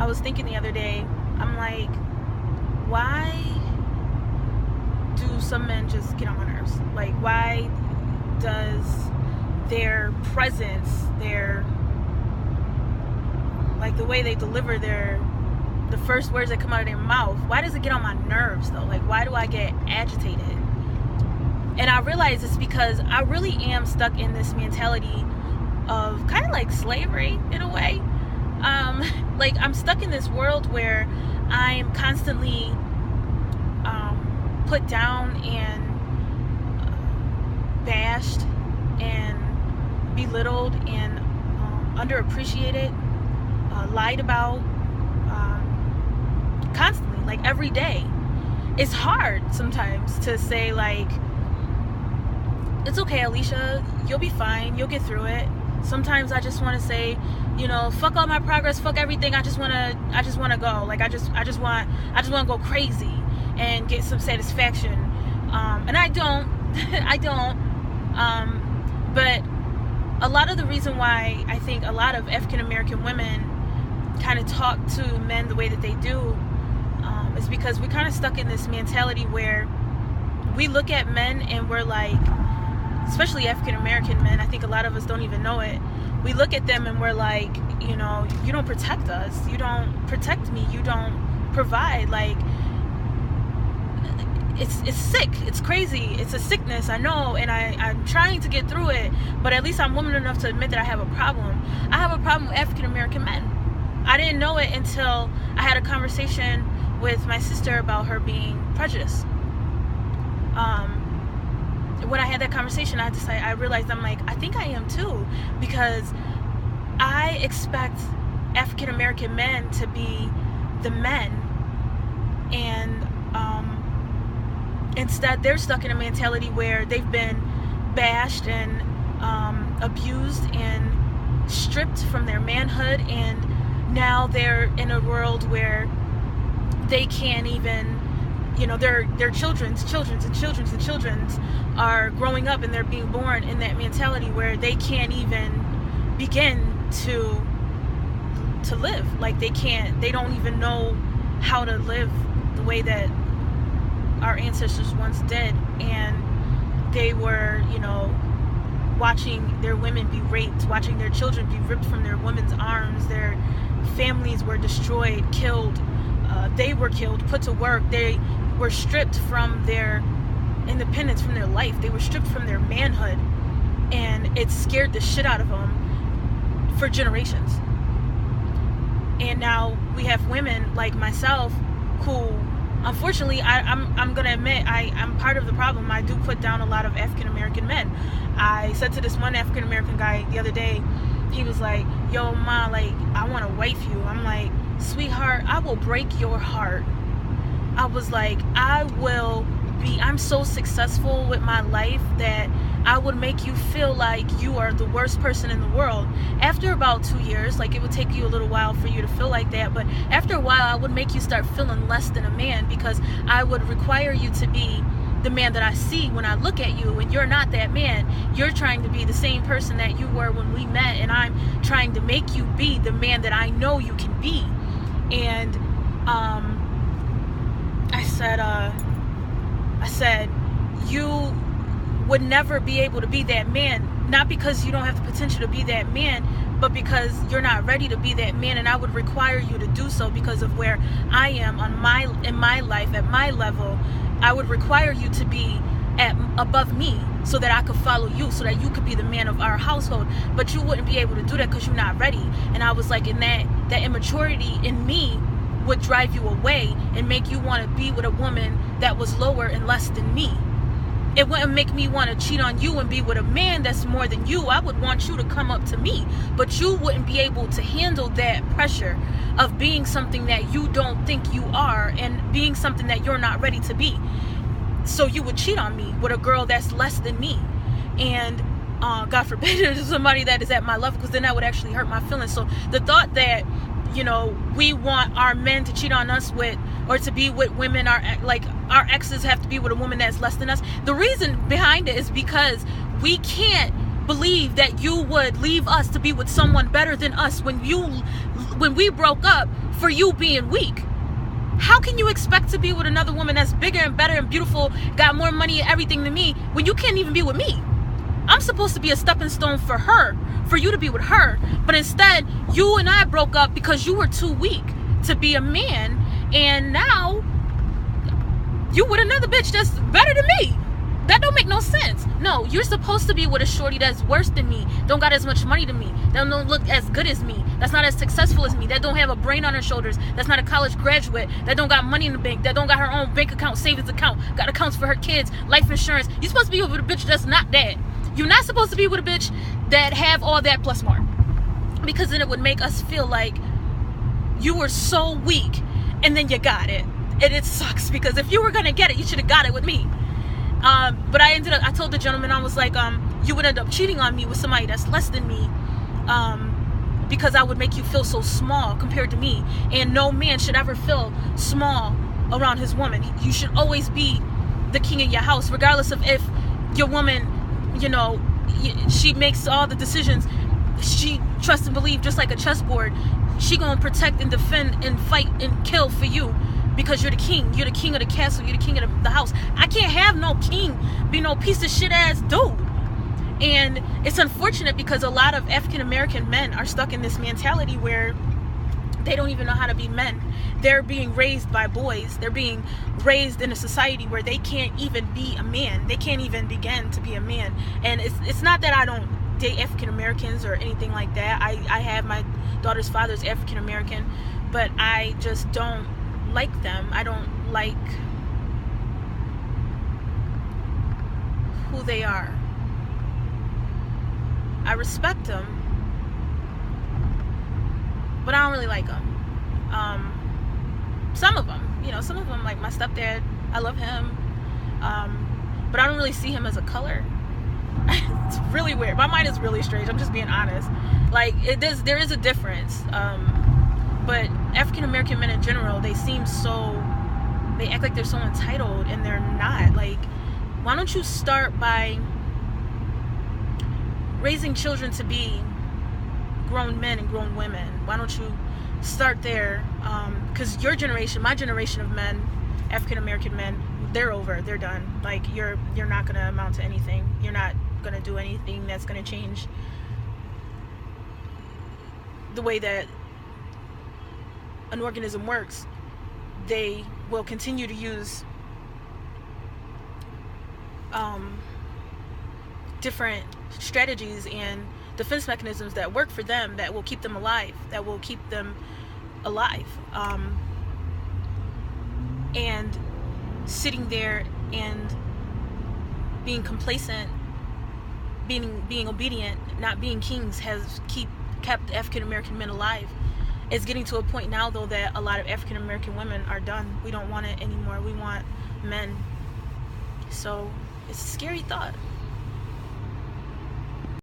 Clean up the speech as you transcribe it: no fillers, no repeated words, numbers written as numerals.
I was thinking the other day, I'm like, why do some men just get on my nerves? Like, why does their presence, like the way they deliver the first words that come out of their mouth, why does it get on my nerves though? Like, why do I get agitated? And I realize it's because I really am stuck in this mentality of kind of like slavery in a way. Like, I'm stuck in this world where I'm constantly put down and bashed and belittled and underappreciated, lied about, constantly, like every day. It's hard sometimes to say, like, it's okay, Alicia, you'll be fine, you'll get through it. Sometimes I just want to say, you know, fuck all my progress, fuck everything. I just want to go. Like, I just want to go crazy and get some satisfaction. And I don't, but a lot of the reason why I think a lot of African American women kind of talk to men the way that they do is because we're kind of stuck in this mentality where we look at men and we're like, especially African American men, I think a lot of us don't even know it. We look at them and we're like, you know, you don't protect us, you don't protect me, you don't provide. Like, it's sick, it's crazy, it's a sickness, I know, and I'm trying to get through it, but at least I'm woman enough to admit that I have a problem. I have a problem with African American men. I didn't know it until I had a conversation with my sister about her being prejudiced. When I had that conversation, I realized, I'm like, I think I am too, because I expect African American men to be the men, and instead they're stuck in a mentality where they've been bashed and abused and stripped from their manhood, and now they're in a world where they can't even, you know, their children's are growing up, and they're being born in that mentality where they can't even begin to live. Like, they don't even know how to live the way that our ancestors once did. And they were, you know, watching their women be raped, watching their children be ripped from their women's arms, their families were destroyed, killed, they were killed, put to work, they were stripped from their independence, from their life, they were stripped from their manhood, and it scared the shit out of them for generations. And now we have women like myself who, unfortunately, I'm gonna admit, I'm part of the problem. I do put down a lot of African American men. I said to this one African American guy the other day, he was like, yo, ma, like, I want to wife you. I'm like, sweetheart, I will break your heart. I was like, I'm so successful with my life that I would make you feel like you are the worst person in the world. After about 2 years, like, it would take you a little while for you to feel like that, but after a while I would make you start feeling less than a man, because I would require you to be the man that I see when I look at you, and you're not that man. You're trying to be the same person that you were when we met, and I'm trying to make you be the man that I know you can be. And I said, you would never be able to be that man, not because you don't have the potential to be that man, but because you're not ready to be that man, and I would require you to do so because of where I am in my life, at my level. I would require you to be above me so that I could follow you, so that you could be the man of our household, but you wouldn't be able to do that because you're not ready. And I was like, and that immaturity in me would drive you away and make you want to be with a woman that was lower and less than me. It wouldn't make me want to cheat on you and be with a man that's more than you. I would want you to come up to me, but you wouldn't be able to handle that pressure of being something that you don't think you are, and being something that you're not ready to be. So you would cheat on me with a girl that's less than me, and God forbid there's somebody that is at my level, because then that would actually hurt my feelings. So the thought that, you know, we want our men to cheat on us with, or to be with women, our exes have to be with a woman that's less than us. The reason behind it is because we can't believe that you would leave us to be with someone better than us. When we broke up for you being weak. How can you expect to be with another woman that's bigger and better and beautiful, got more money and everything than me, when you can't even be with me? I'm supposed to be a stepping stone for her, for you to be with her. But instead, you and I broke up because you were too weak to be a man. And now, you with another bitch that's better than me. That don't make no sense. No, you're supposed to be with a shorty that's worse than me, don't got as much money to me, that don't look as good as me, that's not as successful as me, that don't have a brain on her shoulders, that's not a college graduate, that don't got money in the bank, that don't got her own bank account, savings account, got accounts for her kids, life insurance. You're supposed to be with a bitch that's not that. You're not supposed to be with a bitch that have all that plus more, because then it would make us feel like you were so weak and then you got it. And it sucks, because if you were gonna get it, you should have got it with me. But I told the gentleman, I was like, you would end up cheating on me with somebody that's less than me, because I would make you feel so small compared to me. And no man should ever feel small around his woman. You should always be the king of your house, regardless of if your woman, you know, she makes all the decisions. She trusts and believes just like a chessboard. She gonna protect and defend and fight and kill for you, because you're the king. You're the king of the castle. You're the king of the house. I can't have no king be no piece of shit ass dude. And it's unfortunate, because a lot of African American men are stuck in this mentality where they don't even know how to be men. They're being raised by boys. They're being raised in a society where they can't even be a man. They can't even begin to be a man. And it's not that I don't date African Americans or anything like that. I have my daughter's father's African American, but I just don't like them. I don't like who they are. I respect them, but I don't really like them. Some of them, like my stepdad, I love him, but I don't really see him as a color. It's really weird. My mind is really strange. I'm just being honest. Like, there is a difference. But African American men in general, they act like they're so entitled, and they're not. Like, why don't you start by raising children to be grown men and grown women? Why don't you start there? Because your generation, my generation of men, African American men, they're over. They're done. Like, you're not gonna amount to anything. You're not gonna do anything that's gonna change the way that an organism works. They will continue to use different strategies and defense mechanisms that work for them, that will keep them alive, and sitting there and being complacent, being obedient, not being kings, has kept African American men alive. It's getting to a point now, though, that a lot of African American women are done. We don't want it anymore. We want men. So it's a scary thought.